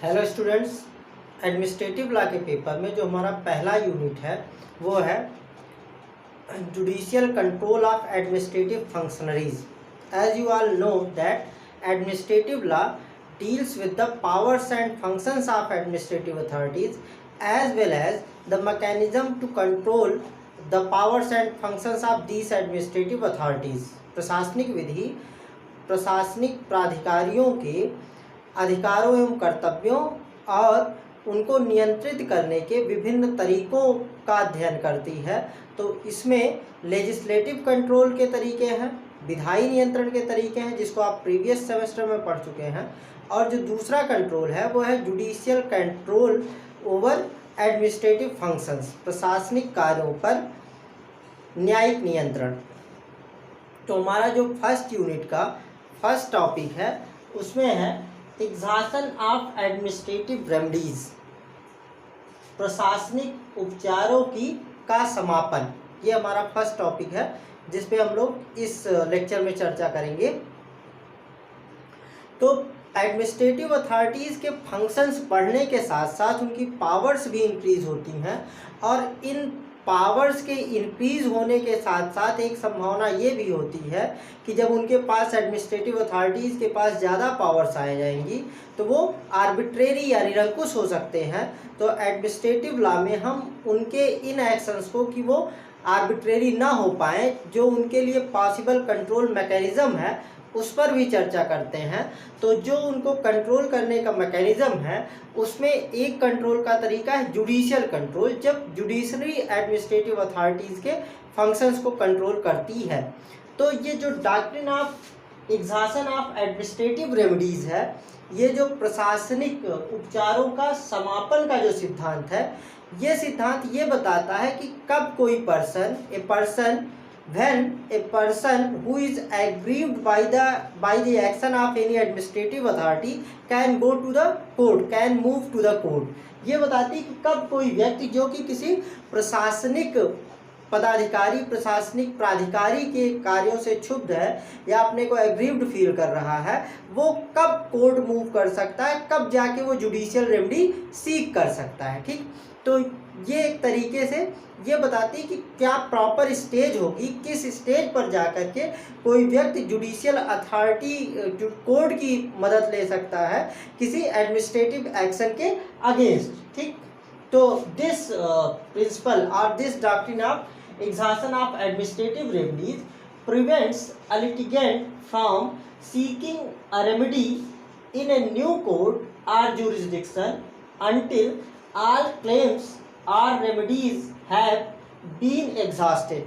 Hello students, administrative law के paper में जो हमारा पहला यूनिट है वो है judicial control of administrative functionaries. As you all know that administrative law deals with the powers and functions of administrative authorities as well as the mechanism to control the powers and functions of these administrative authorities. प्रशासनिक विधि प्रशासनिक प्राधिकारियों के अधिकारों एवं कर्तव्यों और उनको नियंत्रित करने के विभिन्न तरीकों का अध्ययन करती है। तो इसमें लेजिस्लेटिव कंट्रोल के तरीके हैं, विधायी नियंत्रण के तरीके हैं जिसको आप प्रीवियस सेमेस्टर में पढ़ चुके हैं, और जो दूसरा कंट्रोल है वो है judicial control over administrative functions, प्रशासनिक कार्यों पर न्यायिक नियंत्रण। तो हमारा जो फर्स्ट यूनिट का फर्स्ट टॉपिक है उसमें है एग्जॉशन ऑफ एडमिनिस्ट्रेटिव रेमेडीज, प्रशासनिक उपचारों का समापन। ये हमारा फर्स्ट टॉपिक है जिस पे हम लोग इस लेक्चर में चर्चा करेंगे। तो एडमिनिस्ट्रेटिव अथॉरिटीज़ के फंक्शंस बढ़ने के साथ साथ उनकी पावर्स भी इंक्रीज होती हैं, और इन पावर्स के इंक्रीज होने के साथ साथ एक संभावना ये भी होती है कि जब उनके पास एडमिनिस्ट्रेटिव अथॉरिटीज़ के पास ज़्यादा पावर्स आ जाएंगी तो वो आर्बिट्रेरी या निरंकुश हो सकते हैं। तो एडमिनिस्ट्रेटिव लॉ में हम उनके इन एक्शंस को कि वो आर्बिट्रेरी ना हो पाए, जो उनके लिए पॉसिबल कंट्रोल मैकेनिज़्म है उस पर भी चर्चा करते हैं। तो जो उनको कंट्रोल करने का मैकेनिज़्म है उसमें एक कंट्रोल का तरीका है जुडिशियल कंट्रोल, जब जुडिशरी एडमिनिस्ट्रेटिव अथॉरिटीज़ के फंक्शंस को कंट्रोल करती है। तो ये जो doctrine of exhaustion of administrative remedies है, ये जो प्रशासनिक उपचारों का समापन का जो सिद्धांत है, ये सिद्धांत ये बताता है कि कब कोई when a person who is aggrieved by the action of any administrative authority can go to the court, can move to the court। ये बताती है कि कब कोई व्यक्ति जो कि किसी प्रशासनिक पदाधिकारी प्रशासनिक प्राधिकारी के कार्यों से क्षुब्ध है या अपने को एग्रीव्ड फील कर रहा है, वो कब कोर्ट मूव कर सकता है, कब जाके वो जुडिशियल रेमेडी सीक कर सकता है। ठीक, तो ये एक तरीके से ये बताती है कि क्या प्रॉपर स्टेज होगी, किस स्टेज पर जाकर के कोई व्यक्ति जुडिशियल अथॉरिटी कोर्ट की मदद ले सकता है किसी एडमिनिस्ट्रेटिव एक्शन के अगेंस्ट। ठीक, तो दिस प्रिंसिपल और this doctrine of exhaustion of administrative remedies prevents a litigant from seeking a remedy in a new court और jurisdiction until all claims or remedies have been exhausted,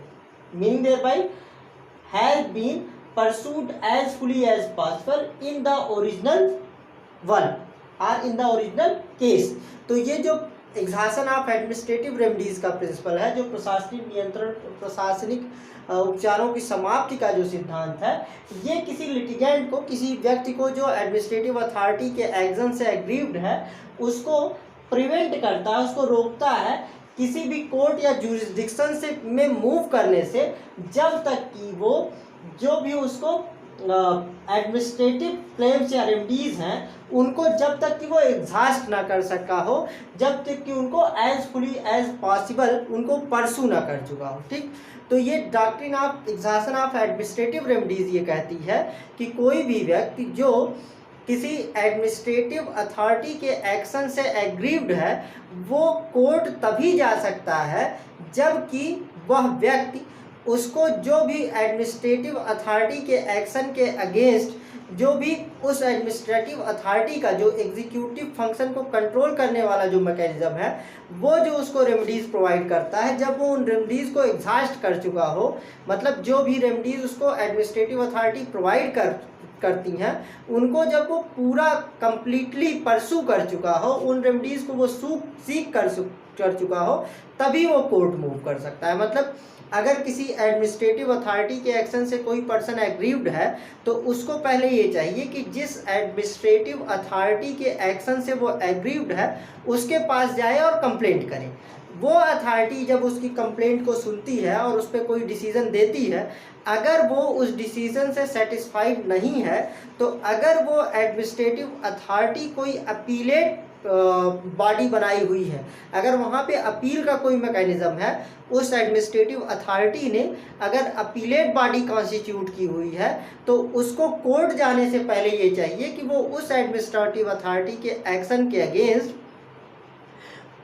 meaning thereby has been pursued as fully as possible in the original one or in the original case। तो ये जो exhaustion of administrative remedies का principal है, जो प्रशासनिक नियंत्रण प्रशासनिक उपचारों की समाप्ति का जो सिद्धांत है, ये किसी लिटिगेंट को, किसी व्यक्ति को जो एडमिनिस्ट्रेटिव अथॉरिटी के एक्शन से एग्रीव्ड है उसको प्रिवेंट करता है, उसको रोकता है किसी भी कोर्ट या जुरिस्डिक्शन से में मूव करने से, जब तक कि वो जो भी उसको एडमिनिस्ट्रेटिव क्लेम्स या रेमेडीज हैं उनको जब तक कि वो एग्जॉस्ट ना कर सका हो, जब तक कि उनको एज फुली एज पॉसिबल उनको परसू ना कर चुका हो। ठीक, तो ये doctrine of exhaustion of administrative remedies ये कहती है कि कोई भी व्यक्ति जो किसी एडमिनिस्ट्रेटिव अथॉरिटी के एक्शन से एग्रीव्ड है वो कोर्ट तभी जा सकता है जबकि वह व्यक्ति उसको जो भी एडमिनिस्ट्रेटिव अथॉरिटी के एक्शन के अगेंस्ट, जो भी उस एडमिनिस्ट्रेटिव अथॉरिटी का जो एग्जीक्यूटिव फंक्शन को कंट्रोल करने वाला जो मैकेनिज्म है, वो जो उसको रेमेडीज़ प्रोवाइड करता है, जब वो उन रेमेडीज़ को एग्जॉस्ट कर चुका हो, मतलब जो भी रेमेडीज़ उसको एडमिनिस्ट्रेटिव अथॉरिटी प्रोवाइड करती हैं उनको जब वो पूरा कंप्लीटली परसू कर चुका हो, उन रेमेडीज़ को वो सीक कर चुका हो, तभी वो कोर्ट मूव कर सकता है। मतलब अगर किसी एडमिनिस्ट्रेटिव अथॉरिटी के एक्शन से कोई पर्सन एग्रीव्ड है तो उसको पहले ये चाहिए कि जिस एडमिनिस्ट्रेटिव अथॉरिटी के एक्शन से वो एग्रीव्ड है उसके पास जाए और कंप्लेंट करे। वो अथॉरिटी जब उसकी कंप्लेंट को सुनती है और उस पर कोई डिसीजन देती है, अगर वो उस डिसीजन से सेटिस्फाइड नहीं है, तो अगर वो एडमिनिस्ट्रेटिव अथॉरिटी कोई अपीलेट बॉडी बनाई हुई है, अगर वहाँ पे अपील का कोई मैकेनिज्म है, उस एडमिनिस्ट्रेटिव अथॉरिटी ने अगर अपीलेट बॉडी कॉन्स्टिट्यूट की हुई है, तो उसको कोर्ट जाने से पहले ये चाहिए कि वो उस एडमिनिस्ट्रेटिव अथॉरिटी के एक्शन के अगेंस्ट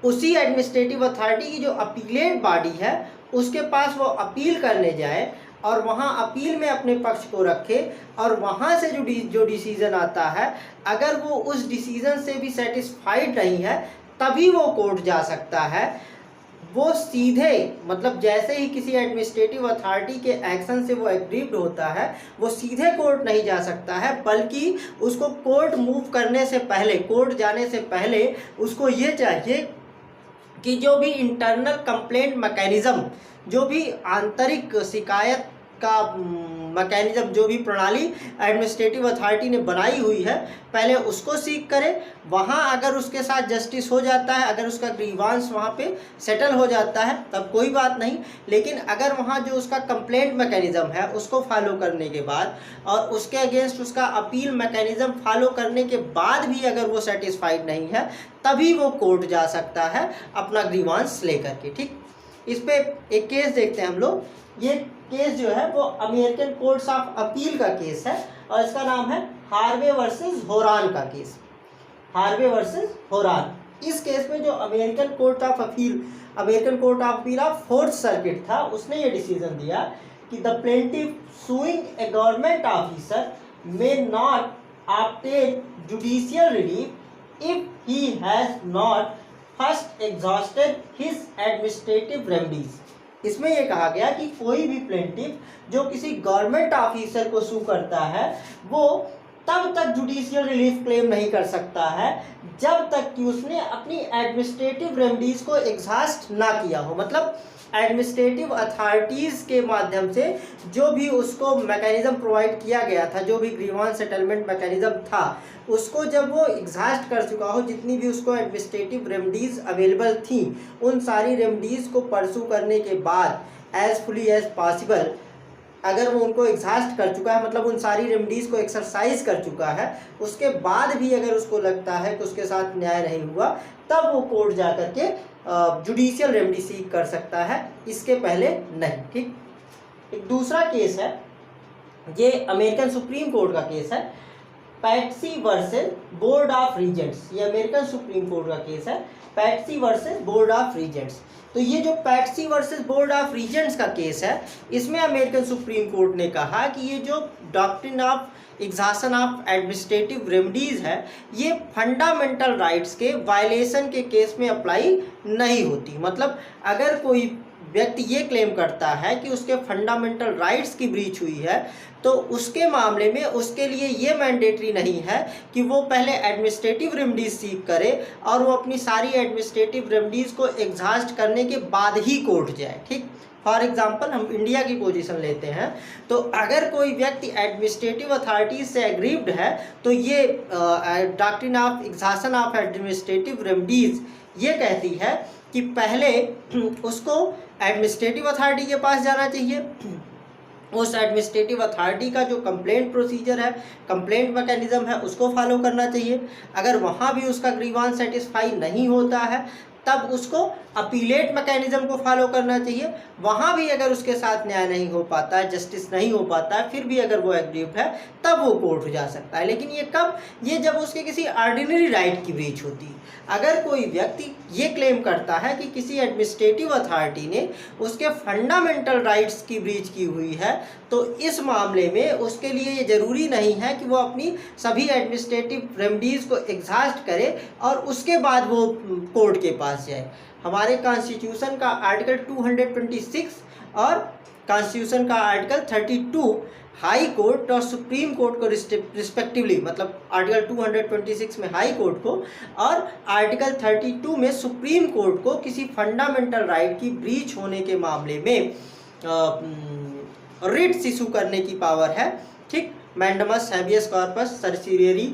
उसी एडमिनिस्ट्रेटिव अथॉरिटी की जो अपीलेट बॉडी है उसके पास वो अपील करने जाए और वहाँ अपील में अपने पक्ष को रखे, और वहाँ से जो डिसीज़न आता है, अगर वो उस डिसीज़न से भी सेटिस्फाइड नहीं है, तभी वो कोर्ट जा सकता है। वो सीधे, मतलब जैसे ही किसी एडमिनिस्ट्रेटिव अथॉरिटी के एक्शन से वो एग्रीव्ड होता है, वो सीधे कोर्ट नहीं जा सकता है, बल्कि उसको कोर्ट मूव करने से पहले, कोर्ट जाने से पहले उसको ये चाहिए कि जो भी इंटरनल कंप्लेंट मैकेनिज़्म, जो भी आंतरिक शिकायत का मैकेनिज़्म, जो भी प्रणाली एडमिनिस्ट्रेटिव अथॉरिटी ने बनाई हुई है, पहले उसको सीक करे। वहाँ अगर उसके साथ जस्टिस हो जाता है, अगर उसका ग्रीवांस वहाँ पे सेटल हो जाता है, तब कोई बात नहीं। लेकिन अगर वहाँ जो उसका कंप्लेंट मैकेनिज़्म है उसको फॉलो करने के बाद और उसके अगेंस्ट उसका अपील मैकेनिज़्म फॉलो करने के बाद भी अगर वो सेटिस्फाइड नहीं है, तभी वो कोर्ट जा सकता है अपना ग्रीवांस लेकर के। ठीक, इस पे एक केस देखते हैं हम लोग। ये केस जो है वो अमेरिकन कोर्ट्स ऑफ अपील का केस है और इसका नाम है हार्वे वर्सेस होरान का केस। Harvey versus होरान। इस केस में जो American court of appeal of fourth circuit था, उसने ये डिसीजन दिया कि the plaintiff sewing A government officer may not obtain judicial relief if he has not first exhausted his administrative remedies. इसमें यह कहा गया कि कोई भी प्लेंटिफ जो किसी गवर्नमेंट ऑफिसर को सू करता है, वो तब तक जुडिशियल रिलीफ क्लेम नहीं कर सकता है जब तक कि उसने अपनी एडमिनिस्ट्रेटिव रेमेडीज को एग्जॉस्ट ना किया हो। मतलब एडमिनिस्ट्रेटिव अथॉरिटीज़ के माध्यम से जो भी उसको मैकेनिज्म प्रोवाइड किया गया था, जो भी ग्रीवांस सेटलमेंट मैकेनिज्म था, उसको जब वो एग्जॉस्ट कर चुका हो, जितनी भी उसको एडमिनिस्ट्रेटिव रेमेडीज़ अवेलेबल थी, उन सारी रेमेडीज़ को परसू करने के बाद एज फुली एज पॉसिबल अगर वो उनको एग्जॉस्ट कर चुका है, मतलब उन सारी रेमेडीज़ को एक्सरसाइज कर चुका है, उसके बाद भी अगर उसको लगता है कि उसके साथ न्याय नहीं हुआ, तब वो कोर्ट जा कर के जुडिशियल रेमेडी सीक कर सकता है, इसके पहले नहीं। ठीक, एक दूसरा केस है, ये अमेरिकन सुप्रीम कोर्ट का केस है, Patsy versus board of Regents. ये अमेरिकन सुप्रीम कोर्ट का केस है, Patsy versus board of Regents. तो ये जो Patsy versus board of Regents का केस है, इसमें अमेरिकन सुप्रीम कोर्ट ने कहा कि ये जो doctrine of exhaustion of administrative remedies है, ये फंडामेंटल राइट्स के वायलेशन के केस में अप्लाई नहीं होती। मतलब अगर कोई व्यक्ति ये क्लेम करता है कि उसके फंडामेंटल राइट्स की ब्रीच हुई है, तो उसके मामले में उसके लिए ये मैंडेटरी नहीं है कि वो पहले एडमिनिस्ट्रेटिव रेमेडीज सीक करे और वो अपनी सारी एडमिनिस्ट्रेटिव रेमेडीज़ को एग्जॉस्ट करने के बाद ही कोर्ट जाए। ठीक, फॉर एग्जांपल हम इंडिया की पोजीशन लेते हैं, तो अगर कोई व्यक्ति एडमिनिस्ट्रेटिव अथॉरिटीज से एग्रीव्ड है, तो ये doctrine of exhaustion of administrative remedies ये कहती है कि पहले उसको एडमिनिस्ट्रेटिव अथॉरिटी के पास जाना चाहिए, उस एडमिनिस्ट्रेटिव अथॉरिटी का जो कंप्लेंट प्रोसीजर है, कंप्लेंट मैकेनिज्म है, उसको फॉलो करना चाहिए। अगर वहाँ भी उसका ग्रीवांस सेटिस्फाई नहीं होता है, तब उसको अपीलेट मैकेनिज्म को फॉलो करना चाहिए। वहाँ भी अगर उसके साथ न्याय नहीं हो पाता है, जस्टिस नहीं हो पाता है, फिर भी अगर वो एग्रीव्ड है, तब वो कोर्ट जा सकता है। लेकिन ये कब? ये जब उसके किसी ऑर्डिनरी राइट की ब्रीच होती है। अगर कोई व्यक्ति ये क्लेम करता है कि किसी एडमिनिस्ट्रेटिव अथॉरिटी ने उसके फंडामेंटल राइट्स की ब्रीच की हुई है, तो इस मामले में उसके लिए ये ज़रूरी नहीं है कि वो अपनी सभी एडमिनिस्ट्रेटिव रेमेडीज़ को एग्जॉस्ट करे और उसके बाद वो कोर्ट के पास जाए। हमारे कॉन्स्टिट्यूशन का आर्टिकल 226 और कॉन्स्टिट्यूशन का आर्टिकल 32 हाई कोर्ट और सुप्रीम कोर्ट को रिस्पेक्टिवली, मतलब आर्टिकल 226 में हाई कोर्ट को और आर्टिकल 32 में सुप्रीम कोर्ट को किसी फंडामेंटल राइट की ब्रीच होने के मामले में रिट्स इशू करने की पावर है। ठीक, मैंडमस हैबियस कॉर्पस सर्सिवेरी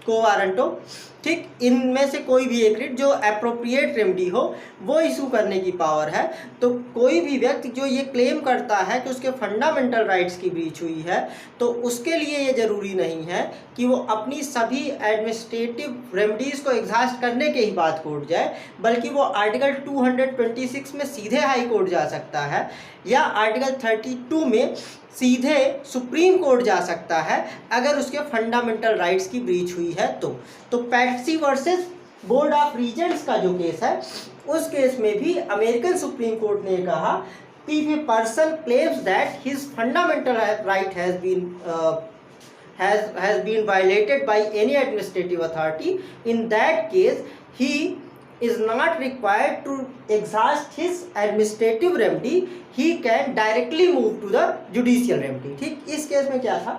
को वारंटो। ठीक, इनमें से कोई भी एक रिट जो एप्रोप्रिएट रेमेडी हो वो इशू करने की पावर है। तो कोई भी व्यक्ति जो ये क्लेम करता है कि उसके फंडामेंटल राइट्स की ब्रीच हुई है, तो उसके लिए ये ज़रूरी नहीं है कि वो अपनी सभी एडमिनिस्ट्रेटिव रेमेडीज़ को एग्जॉस्ट करने के ही बाद कोर्ट जाए, बल्कि वो आर्टिकल 226 में सीधे हाई कोर्ट जा सकता है, या आर्टिकल 32 में सीधे सुप्रीम कोर्ट जा सकता है अगर उसके फंडामेंटल राइट्स की ब्रीच हुई है। तो Patsy versus board of Regents का जो केस है, उस केस में भी अमेरिकन सुप्रीम कोर्ट ने कहा कि if a person claims that his fundamental right has been violated by any administrative authority, in that case he is not required to exhaust his administrative remedy, he can directly move to the judicial remedy। ठीक, इस case में क्या था,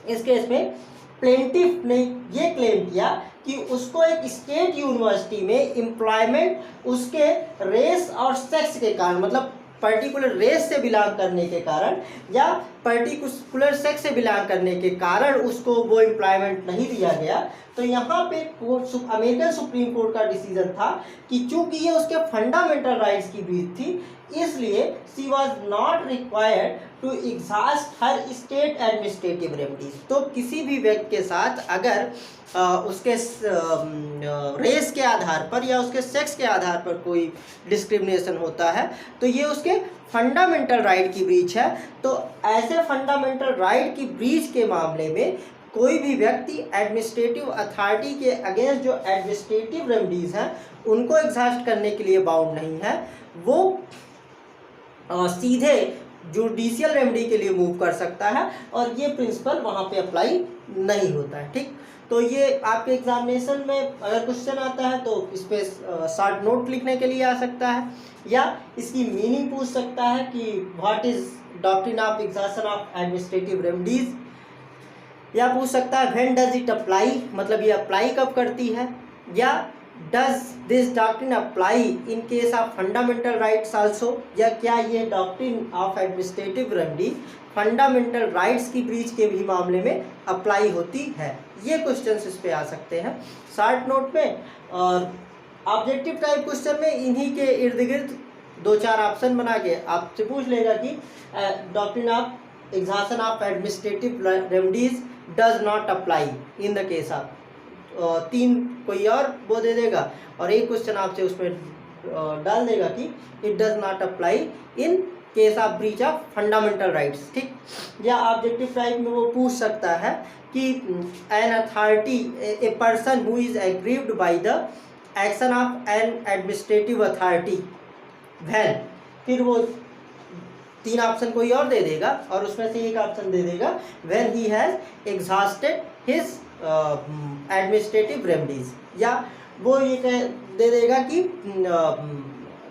इस case में plaintiff ने ये claim किया कि उसको एक स्टेट यूनिवर्सिटी में एम्प्लॉयमेंट उसके रेस और सेक्स के कारण, मतलब पर्टिकुलर रेस से बिलोंग करने के कारण या पर्टिकुलर सेक्स से बिलोंग करने के कारण उसको वो एम्प्लॉयमेंट नहीं दिया गया। तो यहाँ पे अमेरिकन सुप्रीम कोर्ट का डिसीजन था कि चूंकि ये उसके फंडामेंटल राइट्स की ब्रीच थी, इसलिए she was not required to exhaust her state administrative remedies. तो किसी भी व्यक्ति के साथ अगर उसके रेस के आधार पर या उसके सेक्स के आधार पर कोई डिस्क्रिमिनेशन होता है, तो ये उसके फंडामेंटल राइट की ब्रीच है। तो ऐसे फंडामेंटल राइट की ब्रीच के मामले में कोई भी व्यक्ति एडमिनिस्ट्रेटिव अथॉरिटी के अगेंस्ट जो एडमिनिस्ट्रेटिव रेमेडीज़ हैं उनको एग्जॉस्ट करने के लिए बाउंड नहीं है, वो सीधे जुडिशियल रेमेडी के लिए मूव कर सकता है, और ये प्रिंसिपल वहाँ पे अप्लाई नहीं होता है। ठीक, तो ये आपके एग्जामिनेशन में अगर क्वेश्चन आता है तो इस पर शॉर्ट नोट लिखने के लिए आ सकता है, या इसकी मीनिंग पूछ सकता है कि what is doctrine of exhaustion of administrative remedies, या पूछ सकता है व्हेन डज इट अप्लाई, मतलब ये अप्लाई कब करती है, या does this doctrine apply in case of fundamental rights also, या क्या ये doctrine of administrative remedy fundamental rights की ब्रीच के भी मामले में अप्लाई होती है। ये क्वेश्चंस इस पे आ सकते हैं शॉर्ट नोट में। और ऑब्जेक्टिव टाइप क्वेश्चन में इन्हीं के इर्द गिर्द 2-4 ऑप्शन बना के आपसे पूछ लेगा कि doctrine of exhaustion of administrative remedies does not apply in the case of, 3 कोई और वो दे देगा, और एक क्वेश्चन आपसे उसमें डाल देगा कि it does not apply in case of breach of fundamental rights. ठीक, या ऑब्जेक्टिव टाइप में वो पूछ सकता है कि an authority a person who is aggrieved by the action of N administrative authority when, फिर वो 3 ऑप्शन कोई और दे देगा और उसमें से एक ऑप्शन दे देगा when he has exhausted his administrative remedies, या वो ये दे देगा कि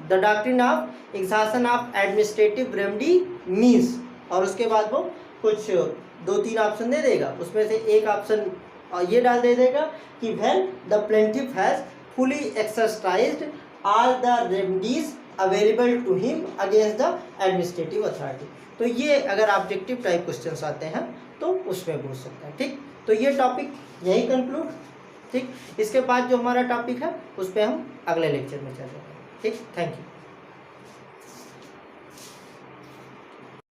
the doctrine of exhaustion of administrative remedy means, और उसके बाद वो कुछ 2-3 ऑप्शन दे देगा, उसमें से एक ऑप्शन ये डाल दे देगा कि when the plaintiff has fully exercised all the remedies available to him against the administrative authority. तो ये अगर ऑब्जेक्टिव टाइप क्वेश्चंस आते हैं तो उसमें पूछ सकता है। ठीक, तो ये टॉपिक यही कंक्लूड। ठीक, इसके बाद जो हमारा टॉपिक है उस पर हम अगले लेक्चर में चलेंगे। ठीक, थैंक यू।